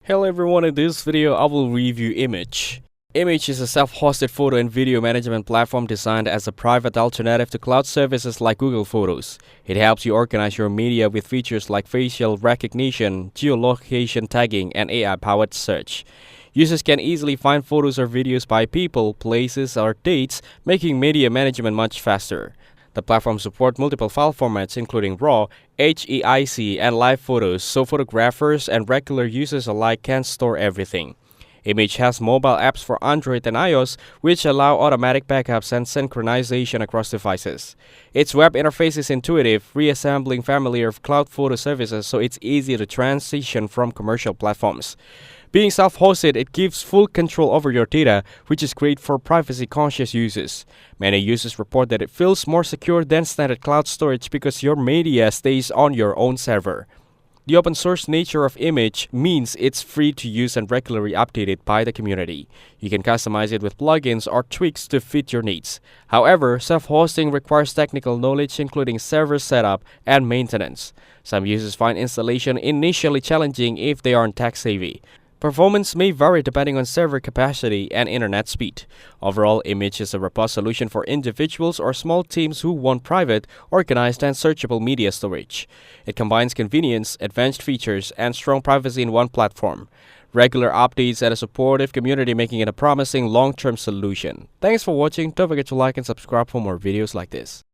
Hello everyone, in this video I will review Immich. Immich is a self-hosted photo and video management platform designed as a private alternative to cloud services like Google Photos. It helps you organize your media with features like facial recognition, geolocation tagging, and AI-powered search. Users can easily find photos or videos by people, places, or dates, making media management much faster. The platform supports multiple file formats including RAW, HEIC, and live photos, so photographers and regular users alike can store everything. Immich has mobile apps for Android and iOS, which allow automatic backups and synchronization across devices. Its web interface is intuitive, reassembling familiar cloud photo services so it's easy to transition from commercial platforms. Being self-hosted, it gives full control over your data, which is great for privacy-conscious users. Many users report that it feels more secure than standard cloud storage because your media stays on your own server. The open-source nature of Immich means it's free to use and regularly updated by the community. You can customize it with plugins or tweaks to fit your needs. However, self-hosting requires technical knowledge including server setup and maintenance. Some users find installation initially challenging if they aren't tech-savvy. Performance may vary depending on server capacity and internet speed. Overall, Immich is a robust solution for individuals or small teams who want private, organized, and searchable media storage. It combines convenience, advanced features, and strong privacy in one platform. Regular updates and a supportive community making it a promising long-term solution. Thanks for watching. Don't forget to like and subscribe for more videos like this.